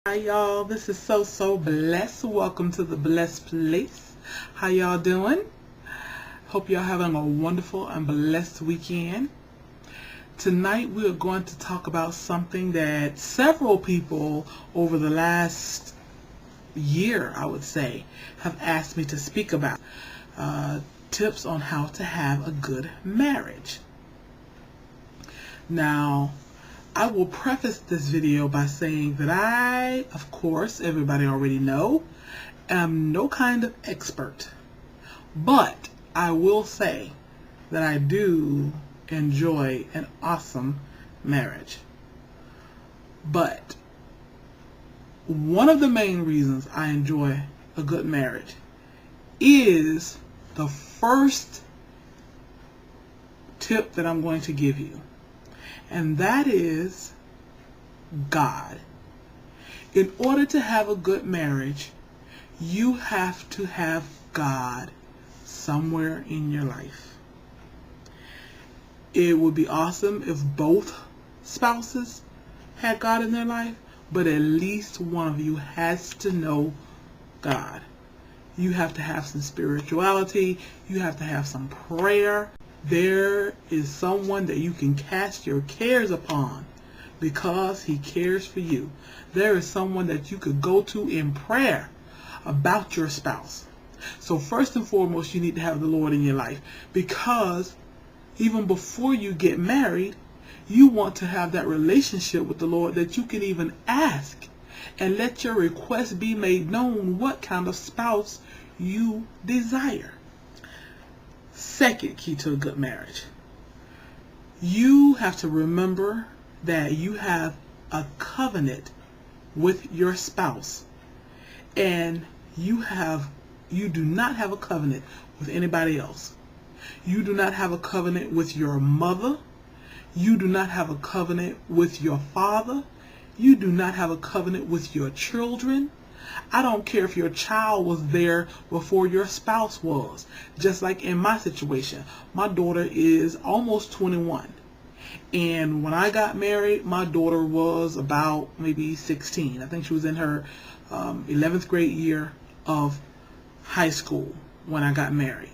Hi y'all, this is so blessed. Welcome to the blessed place. How y'all doing? Hope y'all having a wonderful and blessed weekend. Tonight we are going to talk about something that several people over the last year, I would say, have asked me to speak about. Tips on how to have a good marriage. Now, I will preface this video by saying that I, of course, everybody already know, am no kind of expert. But I will say that I do enjoy an awesome marriage. But one of the main reasons I enjoy a good marriage is the first tip that I'm going to give you. And that is God. In order to have a good marriage, you have to have God somewhere in your life. It would be awesome if both spouses had God in their life, but at least one of you has to know God. You have to have some spirituality. You have to have some prayer. There is someone that you can cast your cares upon because he cares for you. There is someone that you could go to in prayer about your spouse. So first and foremost, you need to have the Lord in your life, because even before you get married, you want to have that relationship with the Lord that you can even ask and let your request be made known what kind of spouse you desire. Second key to a good marriage. You have to remember that you have a covenant with your spouse, and you do not have a covenant with anybody else. You do not have a covenant with your mother. You do not have a covenant with your father. You do not have a covenant with your children. I don't care if your child was there before your spouse was. Just like in my situation, my daughter is almost 21. And when I got married, my daughter was about maybe 16. I think she was in her 11th grade year of high school when I got married.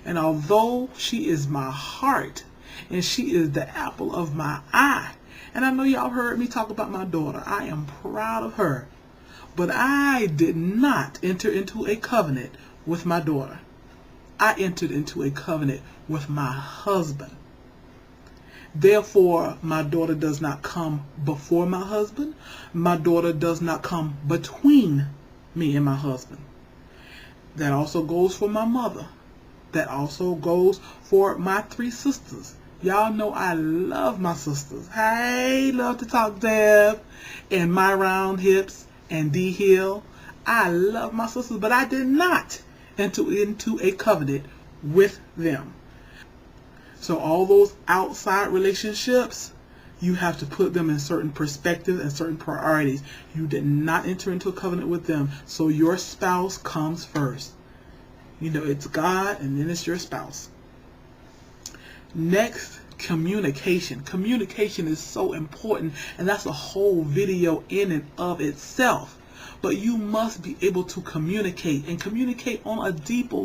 And although she is my heart and she is the apple of my eye, and I know y'all heard me talk about my daughter, I am proud of her. But I did not enter into a covenant with my daughter. I entered into a covenant with my husband. Therefore, my daughter does not come before my husband. My daughter does not come between me and my husband. That also goes for my mother. That also goes for my 3 sisters. Y'all know I love my sisters. Hey, love to talk Deb and my round hips and D Hill. I love my sisters, but I did not enter into a covenant with them. So all those outside relationships, you have to put them in certain perspectives and certain priorities. You did not enter into a covenant with them, so your spouse comes first. You know, it's God and then it's your spouse. Next, communication. Communication is so important, and that's a whole video in and of itself. But you must be able to communicate, and communicate on a deeper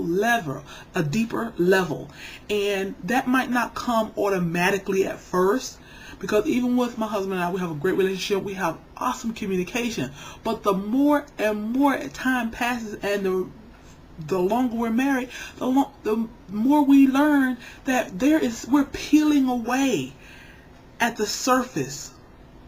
level. And that might not come automatically at first, because even with my husband and I, we have a great relationship. We have awesome communication. But the more and more time passes and the longer we're married, the more we learn that we're peeling away at the surface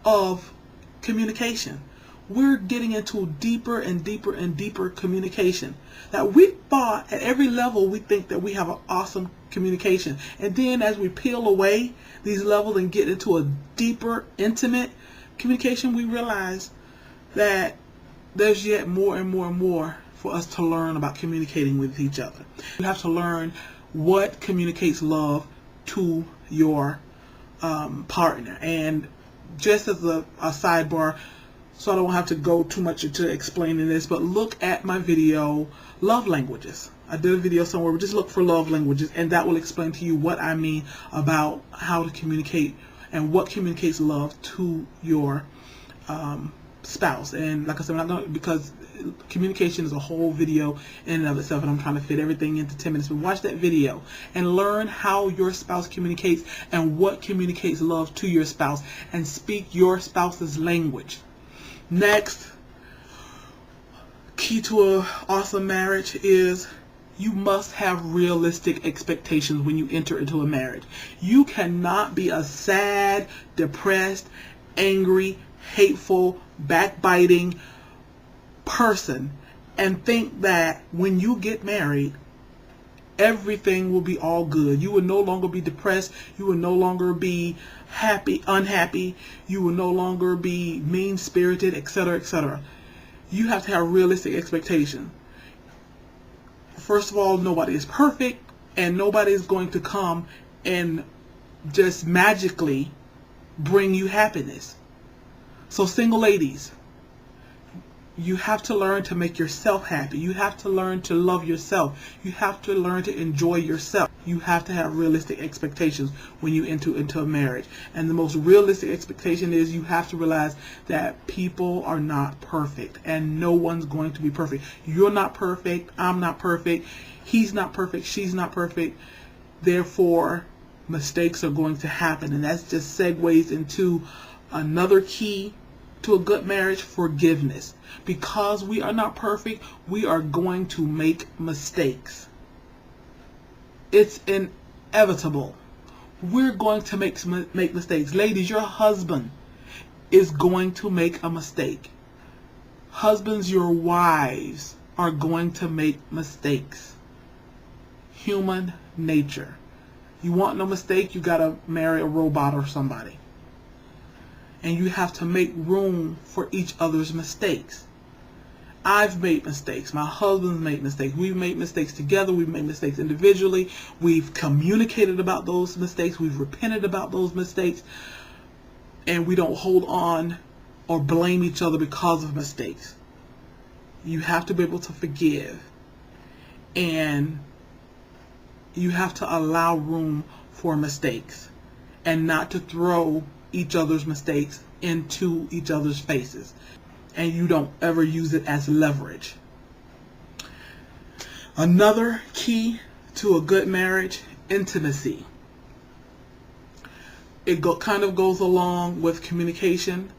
of communication. We're getting into deeper and deeper and deeper communication. That we thought at every level we think that we have an awesome communication. And then as we peel away these levels and get into a deeper, intimate communication, we realize that there's yet more and more and more for us to learn about communicating with each other. You have to learn what communicates love to your partner. And just as a sidebar, so I don't have to go too much into explaining this, but look at my video, Love Languages. I did a video somewhere, just look for love languages, and that will explain to you what I mean about how to communicate and what communicates love to your spouse. And like I said, I'm not going, because communication is a whole video in and of itself, and I'm trying to fit everything into 10 minutes. But watch that video and learn how your spouse communicates and what communicates love to your spouse, and speak your spouse's language. Next, key to an awesome marriage is you must have realistic expectations when you enter into a marriage. You cannot be a sad, depressed, angry, hateful, backbiting person and think that when you get married, everything will be all good. You will no longer be depressed. You will no longer be unhappy. You will no longer be mean-spirited, etc., etc. You have to have realistic expectations. First of all, nobody is perfect, and nobody is going to come and just magically bring you happiness. So single ladies, you have to learn to make yourself happy. You have to learn to love yourself. You have to learn to enjoy yourself. You have to have realistic expectations when you enter into a marriage. And the most realistic expectation is you have to realize that people are not perfect, and no one's going to be perfect. You're not perfect. I'm not perfect. He's not perfect. She's not perfect. Therefore, mistakes are going to happen. And that just segues into another key to a good marriage: forgiveness. Because we are not perfect, we are going to make mistakes. It's inevitable. We're going to make mistakes. Ladies, your husband is going to make a mistake. Husbands, your wives are going to make mistakes. Human nature. You want no mistake, you gotta marry a robot or somebody. And you have to make room for each other's mistakes. I've made mistakes. My husband's made mistakes. We've made mistakes together. We've made mistakes individually. We've communicated about those mistakes. We've repented about those mistakes. And we don't hold on or blame each other because of mistakes. You have to be able to forgive. And you have to allow room for mistakes, and not to throw each other's mistakes into each other's faces. And you don't ever use it as leverage. Another key to a good marriage: intimacy. It kind of goes along with communication,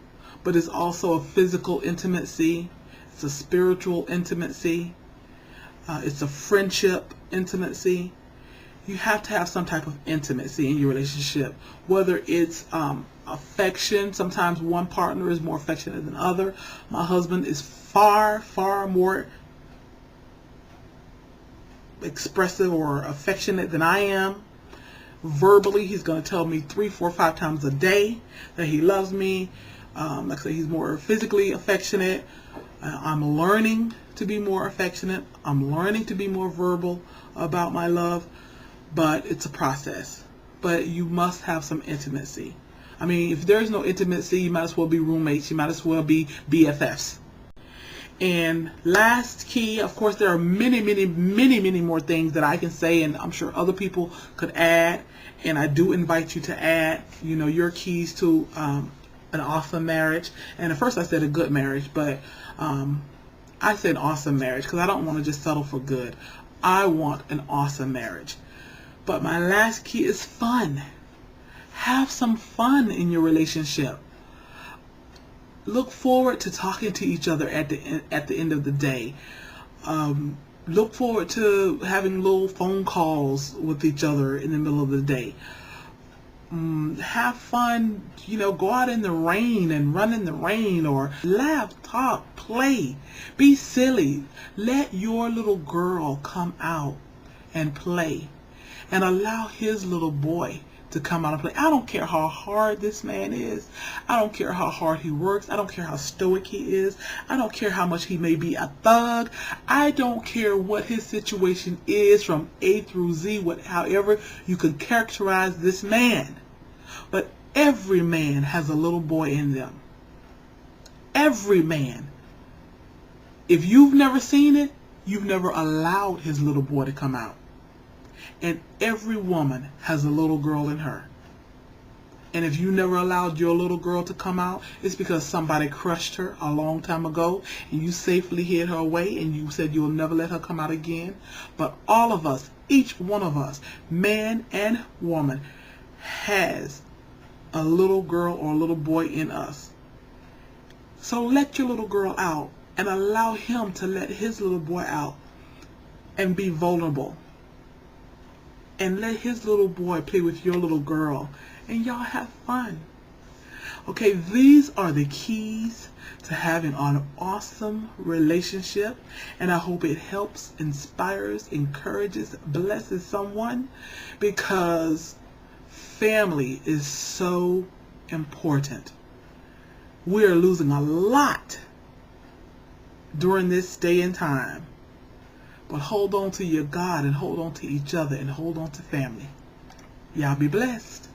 but it's also a physical intimacy. It's a spiritual intimacy. It's a friendship intimacy. You have to have some type of intimacy in your relationship, whether it's affection. Sometimes one partner is more affectionate than other. My husband is far, far more expressive or affectionate than I am. Verbally, he's going to tell me 3, 4, 5 times a day that he loves me. Like I say, he's more physically affectionate. I'm learning to be more affectionate. I'm learning to be more verbal about my love, but it's a process. But you must have some intimacy. I mean, if there's no intimacy, you might as well be roommates. You might as well be BFFs. And last key, of course, there are many more things that I can say, and I'm sure other people could add. And I do invite you to add, your keys to an awesome marriage. And at first I said a good marriage, but I said awesome marriage because I don't want to just settle for good. I want an awesome marriage. But my last key is fun. Have some fun in your relationship. Look forward to talking to each other at the end of the day. Look forward to having little phone calls with each other in the middle of the day. Have fun, go out in the rain and run in the rain, or laugh, talk, play, be silly. Let your little girl come out and play, and allow his little boy to come out and play. I don't care how hard this man is. I don't care how hard he works. I don't care how stoic he is. I don't care how much he may be a thug. I don't care what his situation is from A through Z, however you could characterize this man. But every man has a little boy in them. Every man. If you've never seen it, you've never allowed his little boy to come out. And every woman has a little girl in her. And if you never allowed your little girl to come out, it's because somebody crushed her a long time ago and you safely hid her away and you said you'll never let her come out again. But all of us, each one of us, man and woman, has a little girl or a little boy in us. So let your little girl out and allow him to let his little boy out and be vulnerable. And let his little boy play with your little girl and y'all have fun. Okay, these are the keys to having an awesome relationship, and I hope it helps, inspires, encourages, blesses someone, because family is so important. We are losing a lot during this day and time. But hold on to your God and hold on to each other and hold on to family. Y'all be blessed.